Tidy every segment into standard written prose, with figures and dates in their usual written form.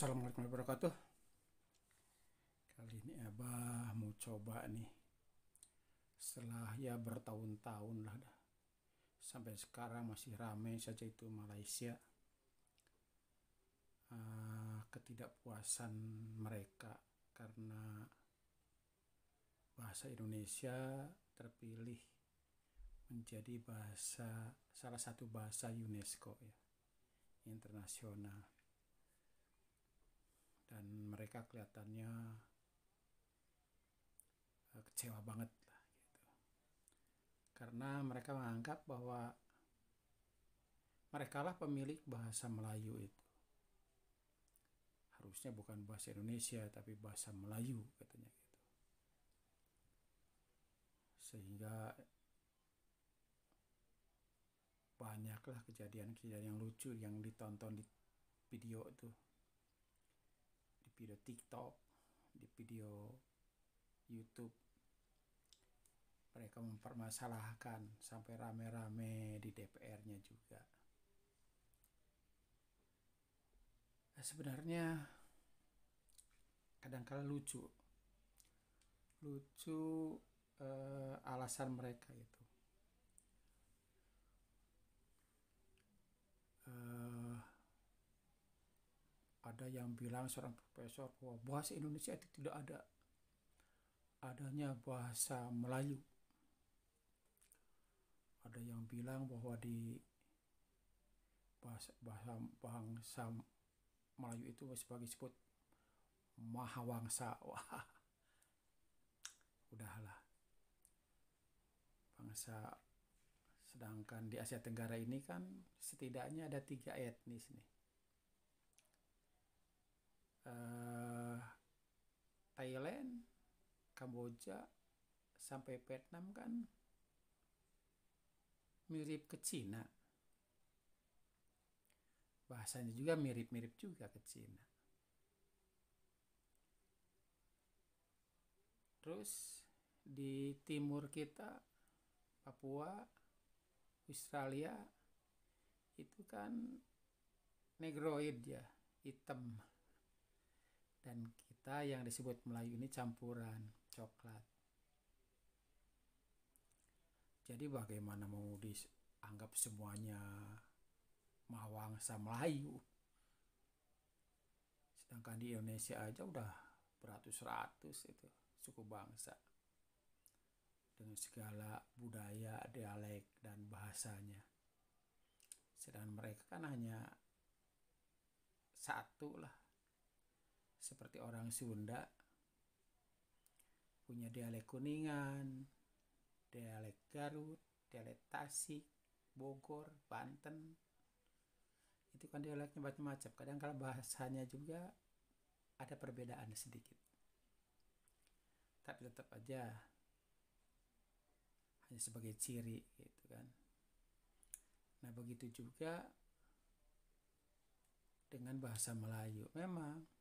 Assalamualaikum warahmatullahi wabarakatuh. Kali ini Abah mau coba nih, setelah ya bertahun-tahun lah dah, sampai sekarang masih ramai saja itu Malaysia. Ketidakpuasan mereka karena bahasa Indonesia terpilih menjadi salah satu bahasa UNESCO ya, internasional. Dan mereka kelihatannya kecewa banget lah gitu. Karena mereka menganggap bahwa mereka lah pemilik bahasa Melayu itu. Harusnya bukan bahasa Indonesia tapi bahasa Melayu katanya gitu. Sehingga banyaklah kejadian-kejadian yang lucu yang ditonton di video itu, di video TikTok, di video YouTube. Mereka mempermasalahkan sampai rame-rame di DPR-nya juga. Sebenarnya kadang-kala lucu alasan mereka itu. Ada yang bilang, seorang profesor, bahwa bahasa Indonesia itu tidak adanya bahasa Melayu. Ada yang bilang bahwa di bangsa Melayu itu sebagai disebut Mahawangsa. Wah, udahlah. Sedangkan di Asia Tenggara ini kan setidaknya ada 3 etnis nih. Thailand, Kamboja, sampai Vietnam kan mirip ke Cina. Bahasanya juga mirip-mirip juga ke Cina. Terus di timur kita, Papua, Australia, itu kan negroid ya, hitam. Dan kita yang disebut Melayu ini campuran, coklat. Jadi bagaimana mau dianggap semuanya Mahawangsa Melayu? Sedangkan di Indonesia aja udah beratus-ratus itu suku bangsa dengan segala budaya, dialek, dan bahasanya. Sedangkan mereka kan hanya satu lah. Seperti orang Sunda punya dialek Kuningan, dialek Garut, dialek Tasik, Bogor, Banten. Itu kan dialeknya macam-macam. Kadang-kadang bahasanya juga ada perbedaan sedikit. Tapi tetap aja hanya sebagai ciri gitu kan. Nah, begitu juga dengan bahasa Melayu. Memang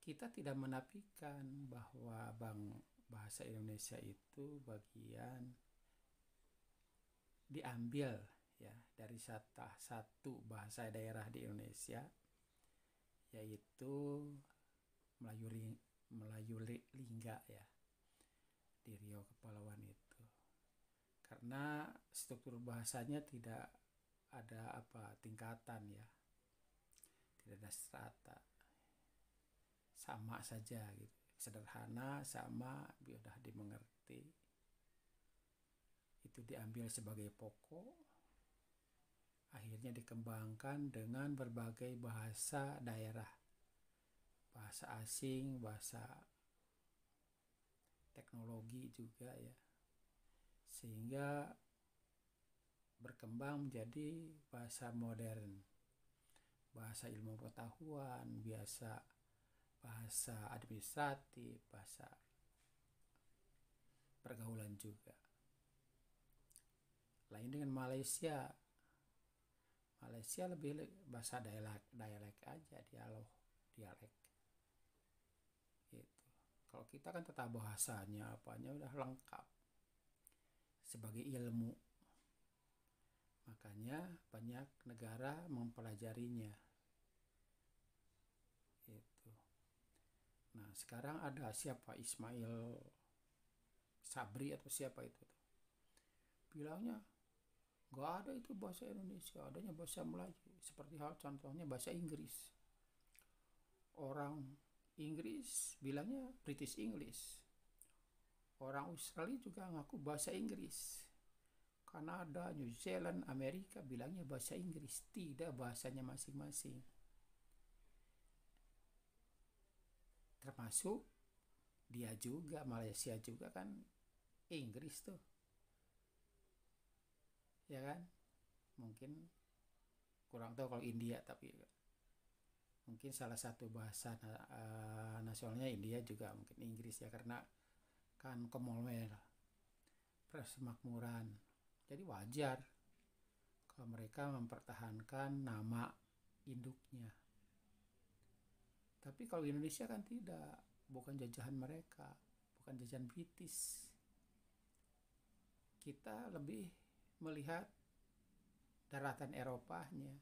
kita tidak menafikan bahwa bahasa Indonesia itu bagian diambil ya dari satu bahasa daerah di Indonesia, yaitu Melayu Lingga ya, di Riau Kepulauan itu. Karena struktur bahasanya tidak ada tingkatan ya, tidak ada strata, sama saja gitu, sederhana, sama, mudah dimengerti. Itu diambil sebagai pokok, akhirnya dikembangkan dengan berbagai bahasa daerah, bahasa asing, bahasa teknologi juga ya, sehingga berkembang menjadi bahasa modern, bahasa ilmu pengetahuan, bahasa administratif, bahasa pergaulan juga. Lain dengan Malaysia lebih bahasa dialek aja, dialek gitu. Kalau kita kan tata bahasanya apanya udah lengkap sebagai ilmu, makanya banyak negara mempelajarinya. sekarang ada siapa, Ismail Sabri atau siapa itu, bilangnya nggak ada itu bahasa Indonesia, adanya bahasa Melayu. Seperti hal contohnya bahasa Inggris. Orang Inggris bilangnya British English. Orang Australia juga ngaku bahasa Inggris. Kanada, New Zealand, Amerika bilangnya bahasa Inggris. Tidak, bahasanya masing-masing. Termasuk dia juga, Malaysia juga kan Inggris tuh. Ya kan? Mungkin kurang tahu kalau India, tapi mungkin salah satu bahasa nasionalnya India juga mungkin Inggris ya, karena kan Commonwealth, persemakmuran. Jadi wajar kalau mereka mempertahankan nama induknya. Tapi kalau Indonesia kan tidak, bukan jajahan mereka, bukan jajahan British. Kita lebih melihat daratan Eropanya,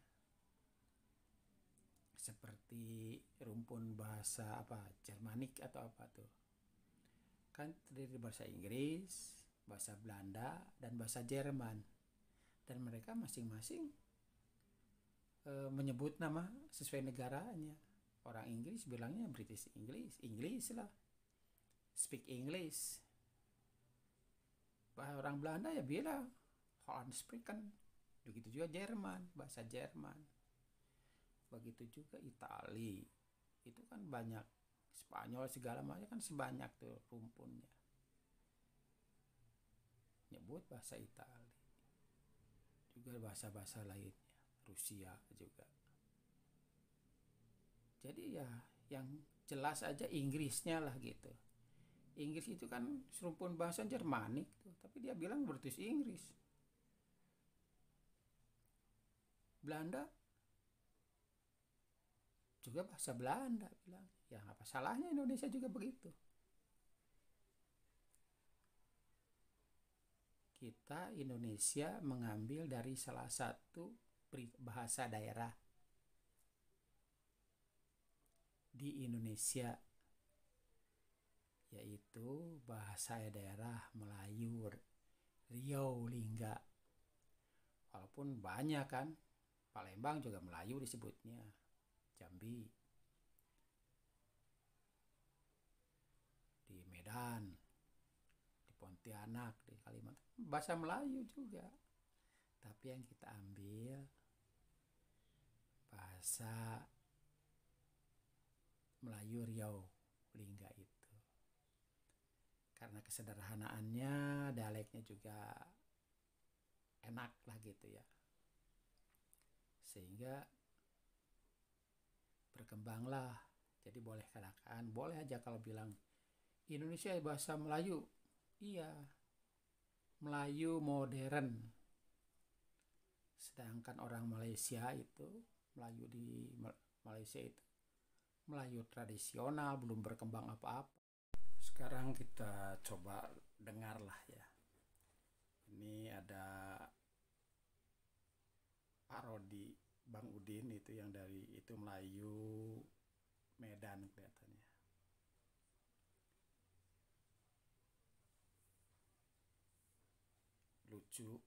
seperti rumpun bahasa apa, Jermanik atau apa tuh. Kan terdiri dari bahasa Inggris, bahasa Belanda, dan bahasa Jerman. Dan mereka masing-masing menyebut nama sesuai negaranya. Orang Inggris bilangnya British English, English lah, speak English. Orang Belanda ya bilang Holland spreken. Begitu juga Jerman, bahasa Jerman. Begitu juga Itali. Itu kan banyak, Spanyol segala macam kan sebanyak tuh rumpunnya. Nyebut bahasa Itali. Juga bahasa-bahasa lainnya, Rusia juga. Jadi ya yang jelas aja Inggrisnya lah gitu. Inggris itu kan serumpun bahasa Jermanik tuh, tapi dia bilang British English. Belanda juga bahasa Belanda bilang. Ya apa salahnya Indonesia juga begitu. Kita Indonesia mengambil dari salah satu bahasa daerah di Indonesia, yaitu bahasa daerah Melayu, Riau, Lingga. Walaupun banyak kan, Palembang juga Melayu disebutnya, Jambi, di Medan, di Pontianak, di Kalimantan, bahasa Melayu juga. Tapi yang kita ambil bahasa Melayu Riau, Lingga itu. Karena kesederhanaannya, dialeknya juga enak lah gitu ya. Sehingga berkembanglah. Jadi boleh katakan, boleh aja kalau bilang Indonesia bahasa Melayu. Iya, Melayu modern. Sedangkan orang Malaysia itu, Melayu di Malaysia itu Melayu tradisional, belum berkembang apa-apa. Sekarang kita coba dengarlah ya. Ini ada parodi Bang Udin itu yang dari itu Melayu Medan kelihatannya. Lucu.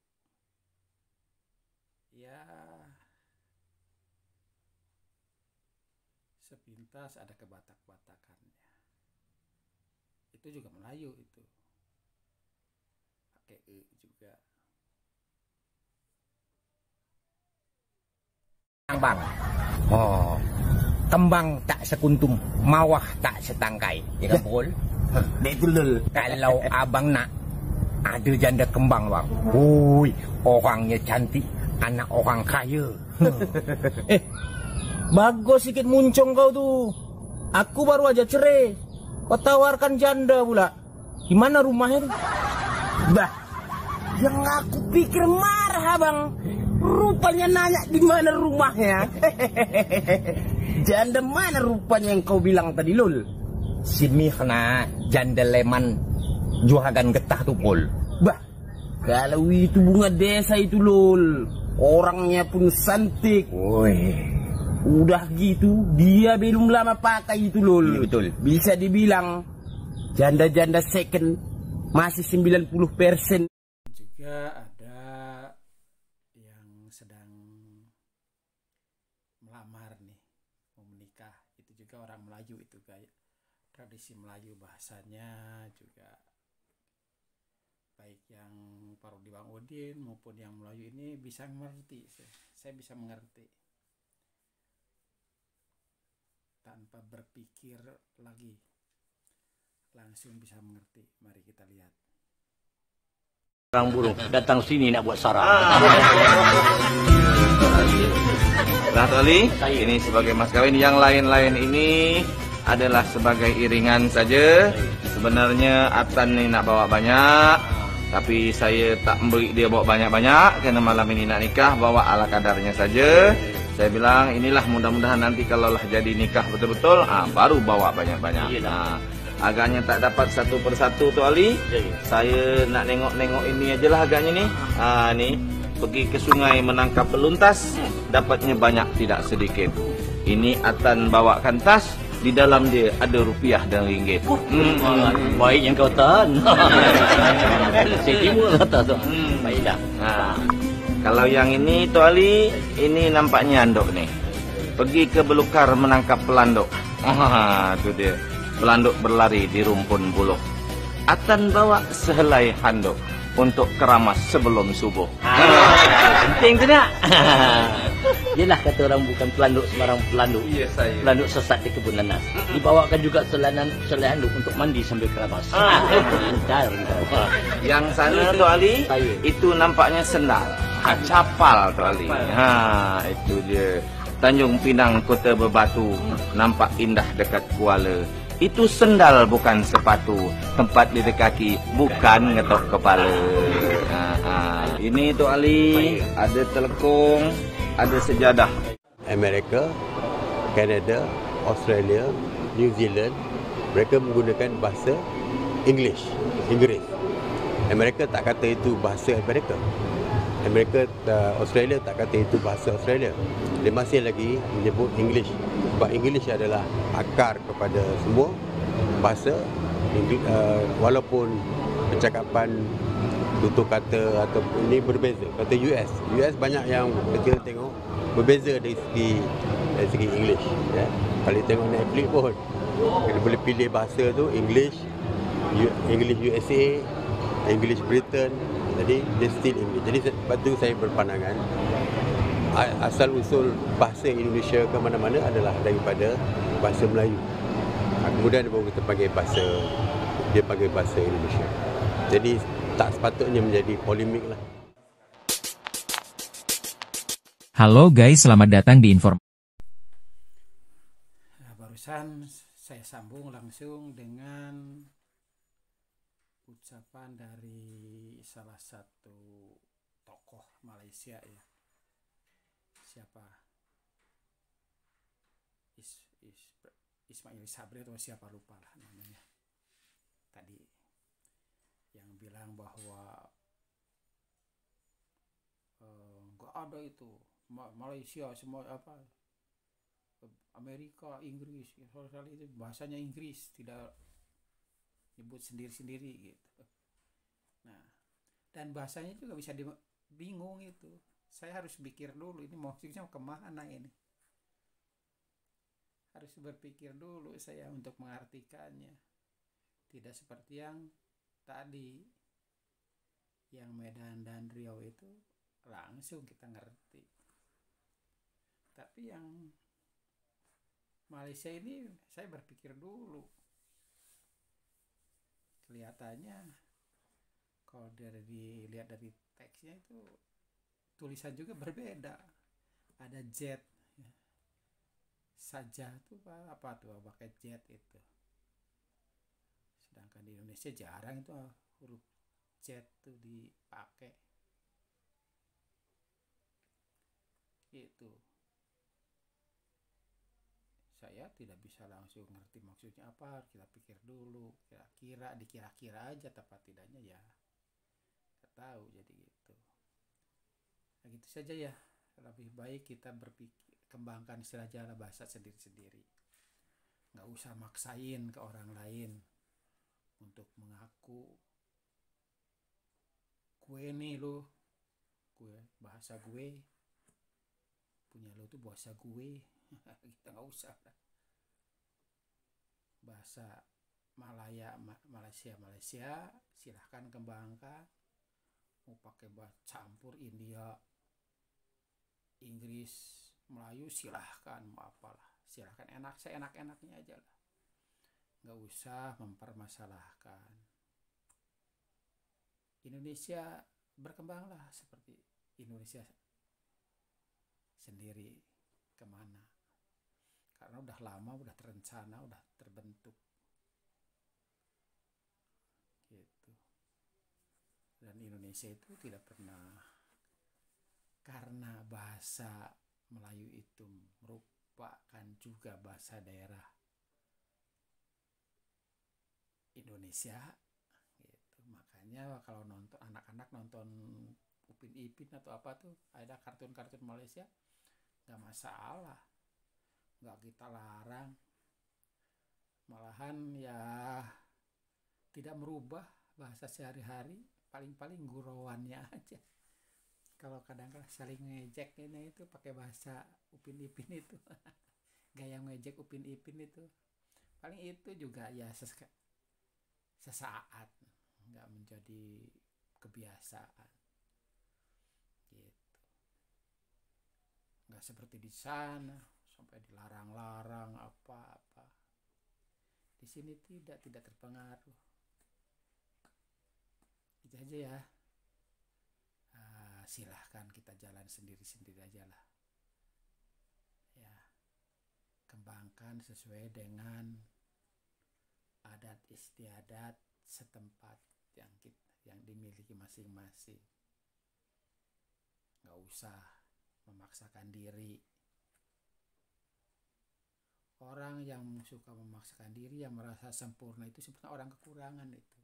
Ya, sepintas ada kebatak-batakannya. Itu juga Melayu itu. Pakai E juga. Bang. Oh. Kembang tak sekuntum, mawah tak setangkai. Ya kan, Bol? Betul. Kalau abang nak ada janda kembang, bang. Hui, orangnya cantik, anak orang kaya. Bagus sikit muncung kau tuh. Aku baru aja cerai. Kau tawarkan janda pula. Gimana rumahnya tuh? Bah, yang aku pikir marah bang. Rupanya nanya di mana rumahnya. Janda mana rupanya yang kau bilang tadi, Lul? Sini kena janda leman juagan getah tuh, Pol. Bah, kalau itu bunga desa itu, Lul. Orangnya pun cantik. Woi, Udah gitu, dia belum lama pakai itu lol. Iya, betul. Bisa dibilang janda-janda second masih 90%. Juga ada yang sedang melamar nih, mau menikah. Itu juga orang Melayu, itu gaya tradisi Melayu, bahasanya juga baik yang Parodi Bang Udin maupun yang Melayu ini bisa mengerti. Saya bisa mengerti tanpa berpikir lagi, langsung bisa mengerti. Mari kita lihat. Orang burung datang sini nak buat sarang. Nah, Toli, ini sebagai mas kawin, yang lain-lain ini adalah sebagai iringan saja. Sebenarnya Atan ini nak bawa banyak, tapi saya tak beri dia bawa banyak-banyak karena malam ini nak nikah, bawa ala kadarnya saja. Saya bilang inilah, mudah-mudahan nanti kalau lah jadi nikah betul-betul, baru bawa banyak-banyak. Nah, agaknya tak dapat satu persatu tu Ali. Saya nak nengok-nengok ini aja lah agaknya nih. Nih, pergi ke sungai menangkap peluntas, dapatnya banyak tidak sedikit. Ini Atan bawakan tas, di dalam dia ada rupiah dan ringgit. Baik yang kau tahan. Saya timur kata tu. Baiklah. Nah, kalau yang ini tu Ali, ini nampaknya andok nih. Pergi ke belukar menangkap pelanduk. Itu dia. Pelanduk berlari di rumpun buluh. Atan bawa sehelai handuk untuk keramas sebelum subuh. Penting tu nak. Yelah kata orang bukan pelanduk sembarang pelanduk. Iya, saya. Pelanduk sesat di kebun nanas. Dibawakan juga selai handuk untuk mandi sambil keramas. Bentar. Yang sana tu Ali, Saya. itu nampaknya sendal. Capal tu Ali. Itu dia. Tanjung Pinang, Kota Berbatu, nampak indah dekat Kuala. Itu sendal bukan sepatu, tempat di kaki bukan ngetok kepala. Ini tu Ali, ada telekung, ada sejadah. Amerika, Kanada, Australia, New Zealand, mereka menggunakan bahasa Inggeris. Amerika tak kata itu bahasa Amerika. Australia tak kata itu bahasa Australia. Dia masih lagi menyebut English. Sebab English adalah akar kepada semua bahasa. Walaupun percakapan tutur kata atau ini berbeza. Kata US banyak yang kita tengok berbeza dari segi English. Ya. Kalau tengok Netflix pun kita boleh pilih bahasa tu English USA, English Britain. Jadi dia still English. Jadi sebab tu saya berpandangan asal usul bahasa Indonesia ke mana-mana adalah daripada bahasa Melayu. Kemudian baru kita panggil bahasa Indonesia. Jadi tak sepatutnya menjadi polemik lah. Halo guys, selamat datang di informasi. Nah, barusan saya sambung langsung dengan ucapan dari salah satu tokoh Malaysia ya. Siapa? Ismail Sabri atau siapa, lupa lah namanya. Tadi yang bilang bahwa nggak ada itu Malaysia semua apa Amerika, Inggris, Australia itu bahasanya Inggris, tidak nyebut sendiri-sendiri gitu. Nah, dan bahasanya juga bisa bingung itu. Saya harus pikir dulu ini maksudnya kemana ini. Harus berpikir dulu saya untuk mengartikannya. Tidak seperti yang tadi, yang Medan dan Riau itu langsung kita ngerti. Tapi yang Malaysia ini saya berpikir dulu. Kelihatannya kalau dilihat dari teksnya itu tulisan juga berbeda. Ada jet ya. Saja tuh apa tuh pakai jet itu. Sedangkan di Indonesia jarang itu huruf jet tuh dipakai. Itu saya tidak bisa langsung ngerti maksudnya apa, kita pikir dulu, dikira-kira aja, tepat tidaknya ya kita tahu, jadi gitu. Nah, gitu saja ya, lebih baik kita berpikir, kembangkan saja bahasa sendiri-sendiri. Nggak usah maksain ke orang lain untuk mengaku gue nih lo, gue bahasa gue, punya lo tuh bahasa gue. Kita nggak usah. Bahasa Malaysia silahkan kembangkan. Mau pakai bahasa campur India, Inggris, Melayu silahkan, mau apalah, silahkan, seenak-enaknya aja lah, nggak usah mempermasalahkan. Indonesia berkembanglah seperti Indonesia sendiri kemana, karena udah lama, udah terencana, udah terbentuk gitu. Dan Indonesia itu tidak pernah, karena bahasa Melayu itu merupakan juga bahasa daerah Indonesia gitu. Makanya kalau nonton, anak-anak nonton Upin Ipin atau apa tuh, ada kartun-kartun Malaysia, nggak masalah, nggak kita larang, malahan ya tidak merubah bahasa sehari-hari, paling-paling gurauannya aja. Kalau kadang-kadang saling ngejek ini itu pakai bahasa Upin Ipin itu gaya ngejek Upin Ipin itu, paling itu juga ya sesaat, nggak menjadi kebiasaan gitu. Nggak seperti di sana sampai dilarang-larang apa-apa. Di sini tidak terpengaruh. Itu aja ya. Silahkan kita jalan sendiri-sendiri aja lah ya, kembangkan sesuai dengan adat istiadat setempat yang dimiliki masing-masing. Nggak usah memaksakan diri. Orang yang suka memaksakan diri, yang merasa sempurna, itu sebenarnya orang kekurangan itu.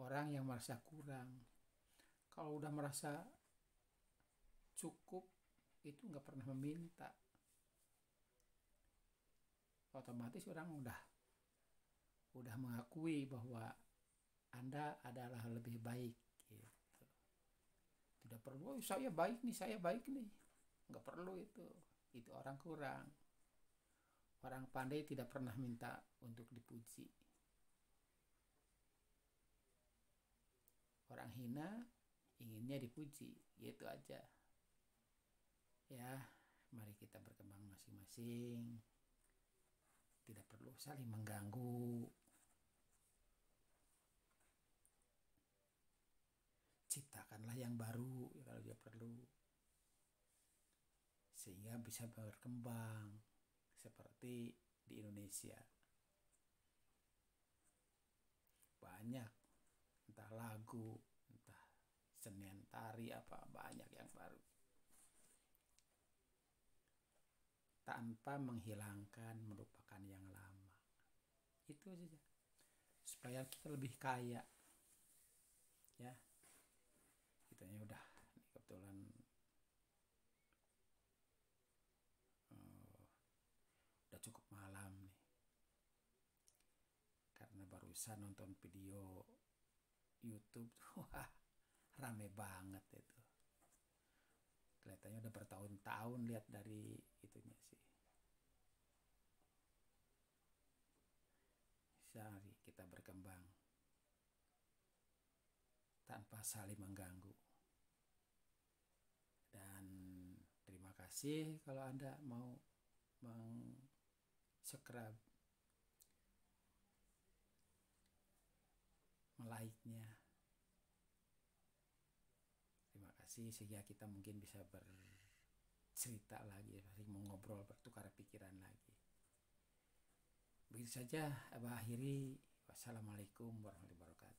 Orang yang merasa kurang, kalau udah merasa cukup, itu nggak pernah meminta. Otomatis orang udah mengakui bahwa Anda adalah lebih baik gitu. Tidak perlu, saya baik nih, nggak perlu itu orang kurang. Orang pandai tidak pernah minta untuk dipuji. Orang hina inginnya dipuji, gitu aja ya. Mari kita berkembang masing-masing, tidak perlu saling mengganggu. Ciptakanlah yang baru ya, kalau dia perlu, sehingga bisa berkembang seperti di Indonesia. Banyak, entah lagu, entah senian tari, apa, banyak yang baru, tanpa menghilangkan, melupakan yang lama. Itu saja, supaya kita lebih kaya ya. Kitanya udah, ini kebetulan udah cukup malam nih, karena barusan nonton video YouTube. Wah, rame banget itu. Kelihatannya udah bertahun-tahun lihat dari itunya sih. Mari kita berkembang tanpa saling mengganggu. Dan terima kasih kalau Anda mau subscribe, like-nya. Terima kasih, sehingga kita mungkin bisa bercerita lagi, mengobrol, bertukar pikiran lagi. Begitu saja, akhiri. Wassalamualaikum warahmatullahi wabarakatuh.